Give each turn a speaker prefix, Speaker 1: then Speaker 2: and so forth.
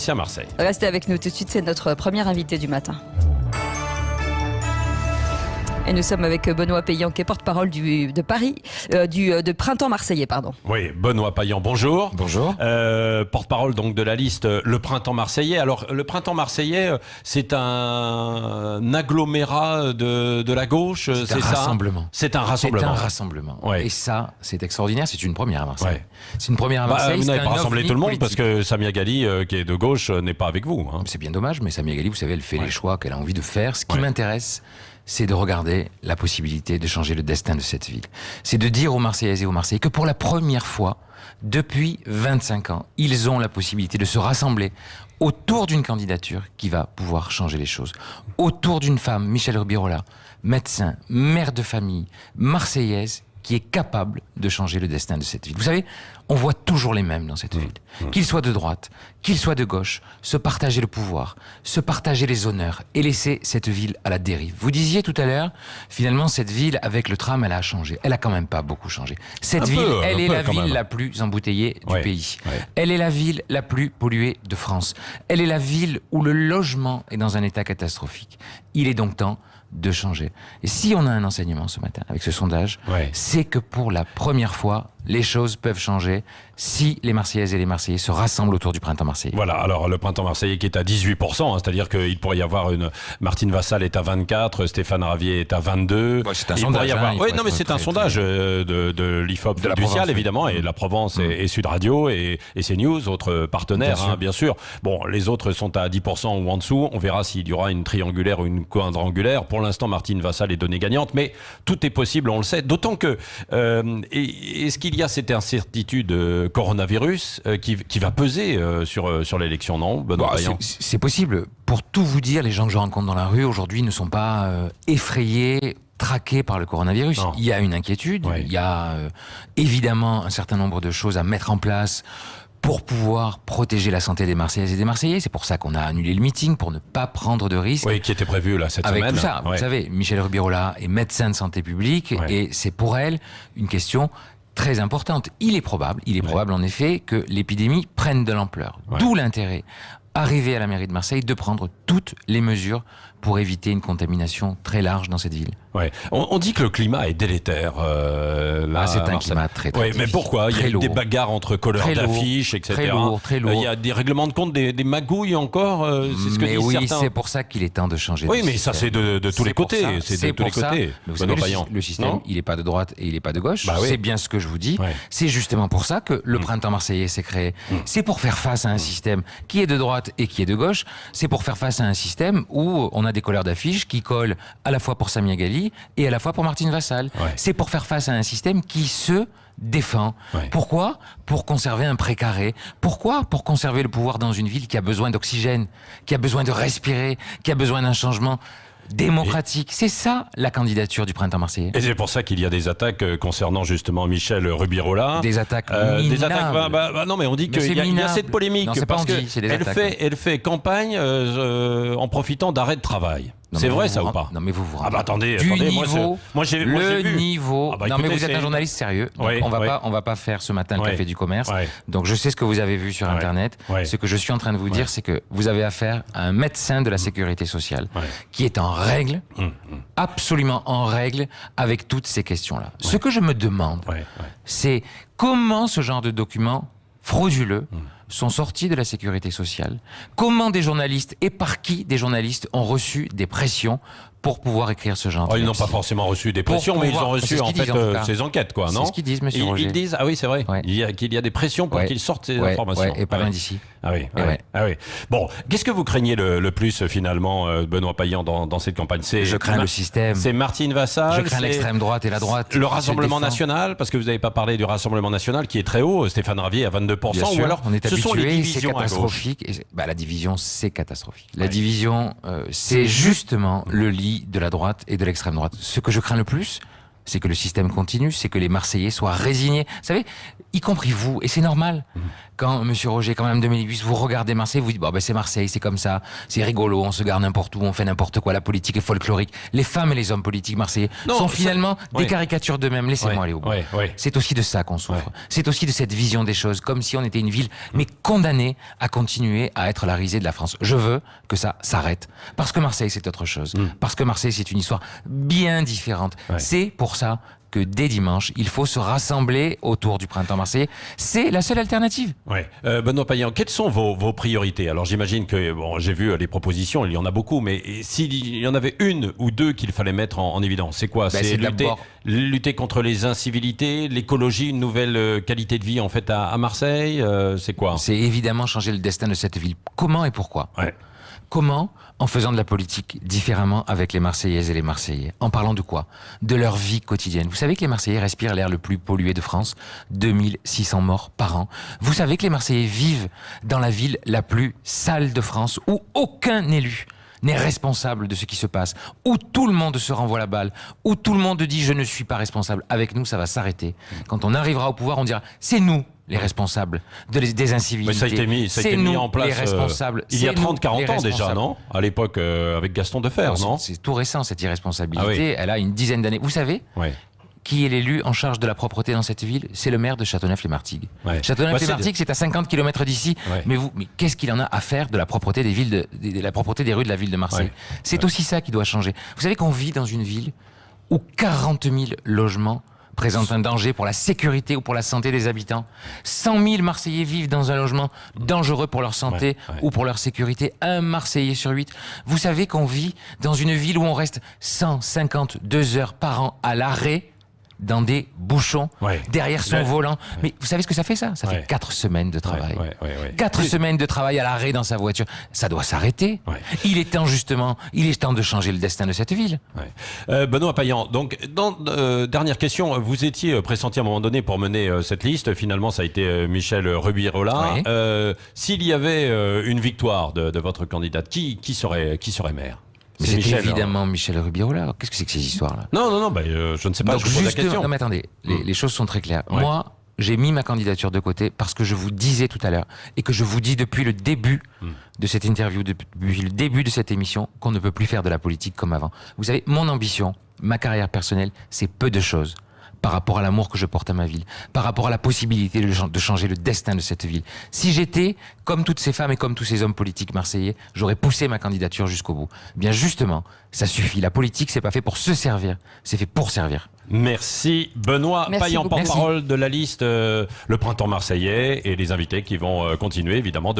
Speaker 1: c'est à Marseille.
Speaker 2: Restez avec nous tout de suite, c'est notre premier invité du matin. Et nous sommes avec Benoît Payan, qui est porte-parole de Paris, de Printemps Marseillais, pardon.
Speaker 1: Oui, Benoît Payan, bonjour.
Speaker 3: Bonjour.
Speaker 1: Porte-parole donc de la liste Le Printemps Marseillais. Alors, le Printemps Marseillais, c'est un agglomérat de la gauche, c'est ça?
Speaker 3: Rassemblement.
Speaker 1: C'est un rassemblement.
Speaker 3: C'est un rassemblement.
Speaker 1: Ouais.
Speaker 3: Et ça, c'est extraordinaire. C'est une première à Marseille.
Speaker 1: Ouais.
Speaker 3: C'est une première à Marseille.
Speaker 1: Vous n'avez pas rassemblé tout le monde parce
Speaker 3: politique.
Speaker 1: que Samia Ghali, qui est de gauche, n'est pas avec vous. Hein.
Speaker 3: C'est bien dommage, mais Samia Ghali, vous savez, elle fait les choix qu'elle a envie de faire. Ce qui
Speaker 1: Ouais.
Speaker 3: m'intéresse, c'est de regarder la possibilité de changer le destin de cette ville. C'est de dire aux Marseillaises et aux Marseillais que pour la première fois, depuis 25 ans, ils ont la possibilité de se rassembler autour d'une candidature qui va pouvoir changer les choses. Autour d'une femme, Michèle Rubirola, médecin, mère de famille, marseillaise, qui est capable de changer le destin de cette ville. Vous savez, on voit toujours les mêmes dans cette ville. Qu'ils soient de droite, qu'ils soient de gauche, se partager le pouvoir, se partager les honneurs et laisser cette ville à la dérive. Vous disiez tout à l'heure, finalement, cette ville, avec le tram, elle a changé. Elle a quand même pas beaucoup changé. Cette ville, elle est la ville la plus embouteillée du pays.
Speaker 1: Ouais.
Speaker 3: Elle est la ville la plus polluée de France. Elle est la ville où le logement est dans un état catastrophique. Il est donc temps de changer. Et si on a un enseignement ce matin avec ce sondage, c'est que pour la première fois, les choses peuvent changer si les Marseillaises et les Marseillais se rassemblent autour du Printemps Marseillais.
Speaker 1: Voilà, alors le Printemps Marseillais qui est à 18%, hein, c'est-à-dire qu'il pourrait y avoir Martine Vassal est à 24, Stéphane Ravier est à 22.
Speaker 3: Ouais, c'est un sondage.
Speaker 1: Oui, non, mais c'est un sondage de l'IFOP
Speaker 3: de la
Speaker 1: du
Speaker 3: Provence,
Speaker 1: Ciel, évidemment, et de la Provence et Sud Radio et CNews, autres partenaires, bien sûr. Bon, les autres sont à 10% ou en dessous. On verra s'il y aura une triangulaire ou une quadrangulaire. Pour l'instant, Martine Vassal est donnée gagnante, mais tout est possible, on le sait. D'autant que, est-ce qu'il y a cette incertitude coronavirus qui va peser sur l'élection, non, Benoît Payan?
Speaker 3: C'est possible. Pour tout vous dire, les gens que je rencontre dans la rue aujourd'hui ne sont pas effrayés, traqués par le coronavirus.
Speaker 1: Non.
Speaker 3: Il y a une inquiétude, il y a évidemment un certain nombre de choses à mettre en place pour pouvoir protéger la santé des Marseillaises et des Marseillais. C'est pour ça qu'on a annulé le meeting, pour ne pas prendre de risques.
Speaker 1: Oui, qui était prévu là cette
Speaker 3: avec
Speaker 1: semaine.
Speaker 3: tout ça. Vous savez, Michèle Rubirola est médecin de santé publique et c'est pour elle une question très importante. Il est probable en effet que l'épidémie prenne de l'ampleur. D'où l'intérêt, arrivé à la mairie de Marseille, de prendre toutes les mesures pour éviter une contamination très large dans cette ville.
Speaker 1: Ouais. On dit que le climat est délétère. Là,
Speaker 3: c'est un climat très
Speaker 1: mais pourquoi? Il y a eu
Speaker 3: lourd.
Speaker 1: des bagarres entre couleurs d'affiches, etc.
Speaker 3: Très lourd.
Speaker 1: Il y a des règlements de compte, des magouilles encore. C'est ce que disent certains.
Speaker 3: C'est pour ça qu'il est temps de changer.
Speaker 1: Oui, mais ça c'est de tous les côtés. C'est de tous les côtés.
Speaker 3: Vous savez, le système, il n'est pas de droite et il n'est pas de gauche. C'est bien ce que je vous dis. C'est justement pour ça que le Printemps Marseillais s'est créé. C'est pour faire face à un système qui est de droite et qui est de gauche. C'est pour faire face à un système où on a des couleurs d'affiches qui collent à la fois pour Samia Ghali et à la fois pour Martine Vassal. C'est pour faire face à un système qui se défend. Pourquoi? Pour conserver un précaré. Pourquoi? Pour conserver le pouvoir dans une ville qui a besoin d'oxygène, qui a besoin de respirer, qui a besoin d'un changement démocratique. C'est ça la candidature du Printemps Marseillais.
Speaker 1: Et c'est pour ça qu'il y a des attaques concernant justement Michèle Rubirola.
Speaker 3: Des attaques minables.
Speaker 1: Non, mais on dit qu'il y a cette polémique parce qu'elle fait campagne en profitant d'arrêt de travail. C'est vrai ça ou pas?
Speaker 3: Non mais vous vous rendez
Speaker 1: attendez,
Speaker 3: moi j'ai vu. Non mais
Speaker 1: écoutez,
Speaker 3: vous êtes un journaliste sérieux. Donc on va pas faire ce matin le café du commerce. Donc je sais ce que vous avez vu sur internet. Ce que je suis en train de vous dire, c'est que vous avez affaire à un médecin de la sécurité sociale qui est en règle, absolument en règle avec toutes ces questions-là. Ce que je me demande, c'est comment ce genre de documents frauduleux sont sortis de la sécurité sociale. Comment des journalistes et par qui des journalistes ont reçu des pressions pour pouvoir écrire ce genre de
Speaker 1: Ils n'ont pas forcément reçu des pressions, mais ils ont reçu en fait ces enquêtes, quoi, non?
Speaker 3: C'est ce qu'ils disent, monsieur Roger.
Speaker 1: Ils disent, ah oui, c'est vrai, qu'il y a des pressions pour qu'ils sortent ces informations.
Speaker 3: Et pas loin d'ici.
Speaker 1: Ah oui. Bon, qu'est-ce que vous craignez le plus finalement, Benoît Payan, dans cette campagne?
Speaker 3: Je crains le système.
Speaker 1: C'est Martine Vassal.
Speaker 3: Je crains l'extrême droite et la droite.
Speaker 1: Le Rassemblement national, parce que vous n'avez pas parlé du Rassemblement national qui est très haut. Stéphane Ravier à 22%.
Speaker 3: Bien sûr,
Speaker 1: ou alors
Speaker 3: on est
Speaker 1: ce sont les
Speaker 3: habitué,
Speaker 1: divisions
Speaker 3: c'est catastrophique. La division, c'est catastrophique. La division, c'est justement le lit de la droite et de l'extrême droite. Ce que je crains le plus, c'est que le système continue, c'est que les Marseillais soient résignés. Vous savez, y compris vous, et c'est normal. Quand Monsieur Roger, quand Mme de Mélibus, vous regardez Marseille, vous dites bon, ben c'est Marseille, c'est comme ça, c'est rigolo, on se garde n'importe où, on fait n'importe quoi, la politique est folklorique. Les femmes et les hommes politiques marseillais sont finalement des caricatures d'eux-mêmes. Laissez-moi aller au bout. C'est aussi de ça qu'on souffre. C'est aussi de cette vision des choses, comme si on était une ville, mais condamnée à continuer à être la risée de la France. Je veux que ça s'arrête. Parce que Marseille, c'est autre chose. Parce que Marseille, c'est une histoire bien différente. C'est pour ça que dès dimanche, il faut se rassembler autour du printemps marseillais. C'est la seule alternative.
Speaker 1: Benoît Payan, quelles sont vos priorités? Alors j'imagine que, bon, j'ai vu les propositions, il y en a beaucoup, mais s'il y en avait une ou deux qu'il fallait mettre en évidence, c'est quoi? C'est lutter contre les incivilités, l'écologie, une nouvelle qualité de vie en fait à Marseille, c'est quoi?
Speaker 3: C'est évidemment changer le destin de cette ville. Comment et pourquoi? Comment? En faisant de la politique différemment avec les Marseillaises et les Marseillais. En parlant de quoi? De leur vie quotidienne. Vous savez que les Marseillais respirent l'air le plus pollué de France, 2600 morts par an. Vous savez que les Marseillais vivent dans la ville la plus sale de France, où aucun élu n'est responsable de ce qui se passe, où tout le monde se renvoie la balle, où tout le monde dit je ne suis pas responsable. Avec nous, ça va s'arrêter. Quand on arrivera au pouvoir, on dira c'est nous les responsables des incivilités.
Speaker 1: Mais ça a été mis en place
Speaker 3: les responsables.
Speaker 1: Il y a 30-40 ans déjà, non? À l'époque, avec Gaston Defferre, non?
Speaker 3: C'est tout récent, cette irresponsabilité. Elle a une dizaine d'années. Vous savez qui est l'élu en charge de la propreté dans cette ville? C'est le maire de Châteauneuf-les-Martigues. Châteauneuf-les-Martigues, c'est à 50 km d'ici. Mais qu'est-ce qu'il en a à faire de la propreté des villes, de la propreté des rues de la ville de Marseille? C'est aussi ça qui doit changer. Vous savez qu'on vit dans une ville où 40 000 logements présentent un danger pour la sécurité ou pour la santé des habitants. 100 000 Marseillais vivent dans un logement dangereux pour leur santé ou pour leur sécurité. Un Marseillais sur 8. Vous savez qu'on vit dans une ville où on reste 152 heures par an à l'arrêt dans des bouchons, derrière son volant. Mais vous savez ce que ça fait, ça? Ça fait 4 semaines de travail. 4 semaines de travail à l'arrêt dans sa voiture. Ça doit s'arrêter. Il est temps, justement, de changer le destin de cette ville.
Speaker 1: Benoît Payan, donc, dernière question, vous étiez pressenti à un moment donné pour mener cette liste. Finalement, ça a été Michel Rubirola. S'il y avait une victoire de votre candidate, qui serait maire?
Speaker 3: Mais c'est évidemment Michel Rubirola. Qu'est-ce que c'est que ces histoires-là?
Speaker 1: Non, je ne sais pas,
Speaker 3: donc,
Speaker 1: je pose la question.
Speaker 3: Non mais attendez, les choses sont très claires. Moi, j'ai mis ma candidature de côté parce que je vous disais tout à l'heure, et que je vous dis depuis le début de cette interview, depuis le début de cette émission, qu'on ne peut plus faire de la politique comme avant. Vous savez, mon ambition, ma carrière personnelle, c'est peu de choses par rapport à l'amour que je porte à ma ville, par rapport à la possibilité de changer le destin de cette ville. Si j'étais comme toutes ces femmes et comme tous ces hommes politiques marseillais, j'aurais poussé ma candidature jusqu'au bout. Bien justement, ça suffit. La politique, c'est pas fait pour se servir, c'est fait pour servir.
Speaker 1: Merci Benoît Payan, porte-parole de la liste Le Printemps Marseillais, et les invités qui vont continuer évidemment de